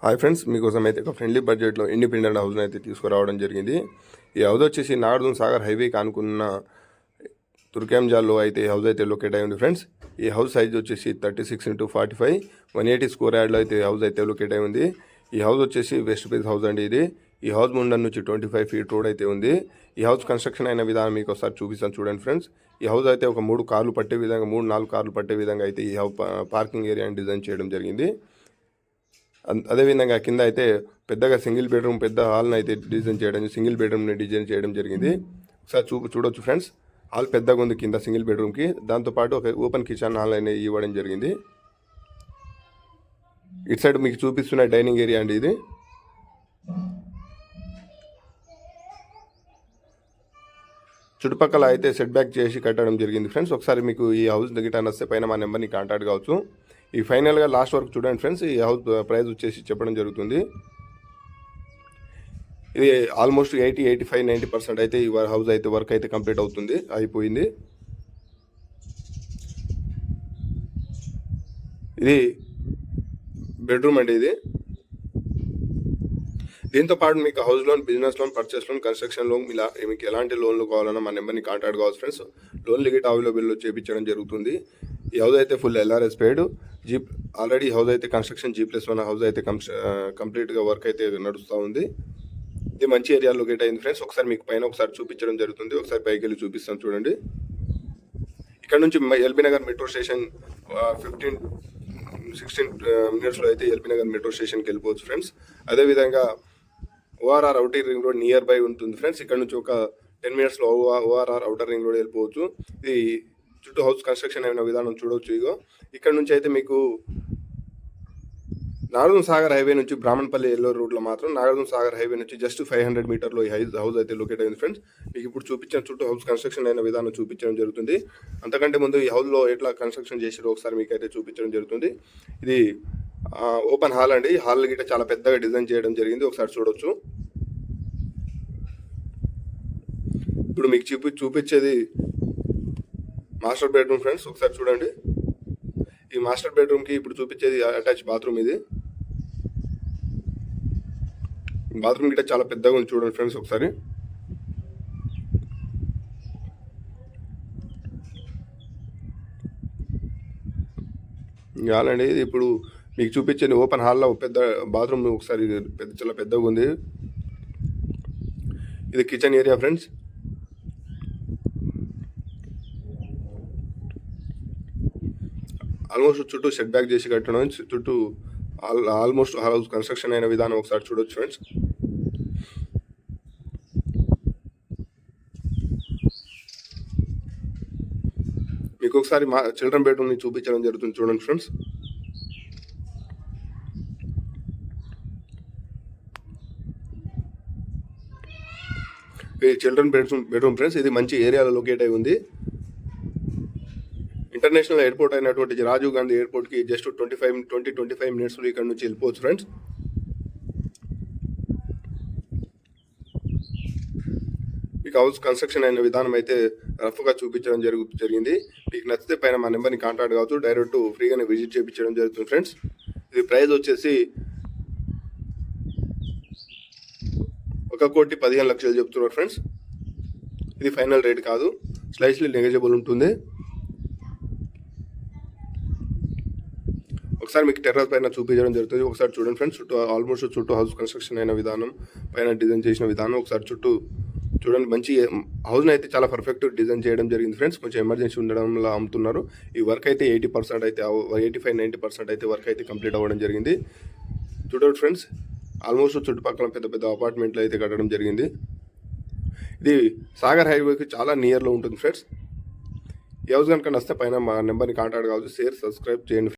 Hi friends, మీకోసం అయితే ఒక ఫ్రెండ్లీ బడ్జెట్లో ఇండిపెండెంట్ హౌస్ని అయితే తీసుకురావడం జరిగింది. ఈ హౌస్ వచ్చేసి నాగార్జున సాగర్ హైవేకి ఆనుకున్న తుర్కాంజాల్లో అయితే ఈ హౌస్ అయితే లొకేట్ అయి ఉంది ఫ్రెండ్స్. ఈ హౌస్ సైజ్ వచ్చేసి 36x45 180 స్క్వేర్ యార్డ్లో అయితే ఈ హౌస్ అయితే లొకేట్ అయి ఉంది. ఈ హౌస్ వచ్చేసి వెస్ట్ ఫేస్ హౌస్ అండి. ఇది ఈ హౌస్ ముండం నుంచి 25 ఫీట్ రోడ్ అయితే ఉంది. ఈ హౌస్ కన్స్ట్రక్షన్ అయిన విధానం మీకు ఒకసారి చూపిస్తాను చూడండి ఫ్రెండ్స్. ఈ హౌస్ అయితే ఒక 3 కార్లు పట్టే విధంగా 3-4 కార్లు పట్టే విధంగా అయితే ఈ హౌస్ పార్కింగ్ ఏరియాని డిజైన్ చేయడం జరిగింది. అదేవిధంగా కింద అయితే పెద్దగా సింగిల్ బెడ్రూమ్ పెద్ద హాల్ని అయితే సింగిల్ బెడ్రూమ్ని డిజైన్ చేయడం జరిగింది. ఒకసారి చూడొచ్చు ఫ్రెండ్స్. హాల్ పెద్దగా ఉంది కింద సింగిల్ బెడ్రూమ్కి. దాంతోపాటు ఒక ఓపెన్ కిచెన్ హాల్ అనేది ఇవ్వడం జరిగింది. ఇటు సైడ్ మీకు చూపిస్తున్న డైనింగ్ ఏరియా అండి. ఇది చుట్టుపక్కల అయితే సెట్ బ్యాక్ చేసి కట్టడం జరిగింది ఫ్రెండ్స్. ఒకసారి మీకు ఈ హౌస్ గిటాన్ వస్తే పైన మా నెంబర్ని కాంటాక్ట్ కావచ్చు. ఈ ఫైనల్గా లాస్ట్ వరకు చూడండి ఫ్రెండ్స్. ఈ హౌస్ ప్రైస్ వచ్చేసి చెప్పడం జరుగుతుంది. ఇది ఆల్మోస్ట్ 80-85-90% అయితే ఈ హౌస్ అయితే వర్క్ అయితే కంప్లీట్ అయిపోయింది. ఇది బెడ్రూమ్ అండి. ఇది దీంతో పాటు మీకు house loan, business loan, purchase loan, construction loan, ఇలా మీకు ఎలాంటి లోన్లు కావాలన్నా మా నెంబర్ని కాంటాక్ట్ కావచ్చు ఫ్రెండ్స్. లోన్ లిగిట్ అవైలబుల్ చేయించడం జరుగుతుంది. ఈ హౌస్ అయితే full LRS paid. Already house అయితే కన్స్ట్రక్షన్ G+1 హౌస్ అయితే కంప్లీట్గా వర్క్ అయితే నడుస్తూ ఉంది. ఇది మంచి ఏరియా లొకేట్ అయింది ఫ్రెండ్స్. ఒకసారి మీకు పైన ఒకసారి చూపించడం జరుగుతుంది. ఒకసారి పైకి వెళ్ళి చూపిస్తాను చూడండి. ఇక్కడ నుంచి ఎల్బీ నగర్ మెట్రో స్టేషన్ 15-16 మినిట్స్లో అయితే ఎల్బీ నగర్ మెట్రో స్టేషన్కి వెళ్ళిపోవచ్చు ఫ్రెండ్స్. అదేవిధంగా ORR outer ring road near by ఉంటుంది ఫ్రెండ్స్. ఇక్కడ నుంచి ఒక 10 మినిట్స్లో ORR ఔటర్ రింగ్ రోడ్ వెళ్ళిపోవచ్చు. ఇది చుట్టూ హౌస్ కన్స్ట్రక్షన్ అయిన విధానం చూడవచ్చు. ఇగో ఇక్కడ నుంచి అయితే మీకు నాగార్జున సాగర్ హైవే నుంచి బ్రాహ్మణపల్లి ఎల్లో రూట్లో మాత్రం నాగార్జున సాగర్ హైవే నుంచి జస్ట్ 500 మీటర్లో ఈ హౌస్ అయితే లొకేట్ అయింది ఫ్రెండ్స్. మీకు ఇప్పుడు చూపించిన చుట్టూ హౌస్ కన్స్ట్రక్షన్ అయిన విధానం చూపించడం జరుగుతుంది. అంతకంటే ముందు ఈ హౌస్లో ఎట్లా కన్స్ట్రక్షన్ చేసారో ఒకసారి మీకు అయితే చూపించడం జరుగుతుంది. ఇది ఓపెన్ హాల్ అండి. హాల్ గిట్ట చాలా పెద్దగా డిజైన్ చేయడం జరిగింది. ఒకసారి చూడొచ్చు. ఇప్పుడు మీకు చూపించేది మాస్టర్ బెడ్రూమ్ ఫ్రెండ్స్. ఒకసారి చూడండి. ఈ మాస్టర్ బెడ్రూమ్కి ఇప్పుడు చూపించేది అటాచ్ బాత్రూమ్. ఇది బాత్రూమ్ గిట్ట చాలా పెద్దగా ఉంది చూడండి ఫ్రెండ్స్. ఒకసారి చాలండి. ఇది ఇప్పుడు మీకు చూపించేది ఓపెన్ హాల్లో పెద్ద బాత్రూమ్. ఒకసారి చాలా పెద్దగా ఉంది. ఇది కిచెన్ ఏరియా ఫ్రెండ్స్. ఆల్మోస్ట్ చుట్టూ సెట్ బ్యాక్ చేసి కట్టడం, చుట్టూ ఆల్మోస్ట్ హౌస్ కన్స్ట్రక్షన్ అయిన విధానం ఒకసారి చూడొచ్చు ఫ్రెండ్స్. మీకు ఒకసారి మా చిల్డ్రన్ బెడ్రూమ్ని చూపించడం జరుగుతుంది చూడండి ఫ్రెండ్స్. ఇది చిల్డ్రన్ బెడ్రూమ్ ఫ్రెండ్స్. ఇది మంచి ఏరియాలో లొకేట్ అయి ఉంది. ఇంటర్నేషనల్ ఎయిర్పోర్ట్ అయినటువంటి రాజీవ్ గాంధీ ఎయిర్పోర్ట్కి జస్ట్ 20-25 మినిట్స్లో ఇక్కడ నుంచి వెళ్ళిపోవచ్చు ఫ్రెండ్స్. మీకు హౌస్ కన్స్ట్రక్షన్ అయిన విధానం అయితే రఫ్గా చూపించడం జరిగింది. మీకు నచ్చితే పైన మా నెంబర్ని కాంటాక్ట్ కావచ్చు. డైరెక్ట్ ఫ్రీగానే విజిట్ చేయించడం జరుగుతుంది ఫ్రెండ్స్. ఇది ప్రైస్ వచ్చేసి 1,15,00,000 చెప్తున్నారు ఫ్రెండ్స్. ఇది ఫైనల్ రేట్ కాదు, స్లైస్లీ నెగోజియబుల్ ఉంటుంది. ఒకసారి మీకు టెర్రస్ పైన చూపించడం జరుగుతుంది. ఒకసారి చూడండి ఫ్రెండ్స్. ఆల్మోస్ట్ చుట్టూ హౌస్ కన్స్ట్రక్షన్ అయిన విధానం, పైన డిజైన్ చేసిన విధానం ఒకసారి చుట్టూ చూడండి. మంచి హౌస్ని అయితే చాలా పర్ఫెక్ట్ డిజైన్ చేయడం జరిగింది ఫ్రెండ్స్. కొంచెం ఎమర్జెన్సీ ఉండడంలో అమ్ముతున్నారు. ఈ వర్క్ అయితే 80% అయితే 85-90% అయితే వర్క్ అయితే కంప్లీట్ అవ్వడం జరిగింది. చూడండి ఫ్రెండ్స్. ఆల్మోస్ట్ చుట్టుపక్కల పెద్ద పెద్ద అపార్ట్మెంట్లు అయితే కట్టడం జరిగింది. ఇది సాగర్ హైవేకి చాలా నియర్లో ఉంటుంది ఫ్రెండ్స్. ఈ హౌస్ కనుక నచ్చితే పైన మా నెంబర్ని కాంటాక్ట్ కావచ్చు. షేర్, సబ్స్క్రైబ్ చేయండి.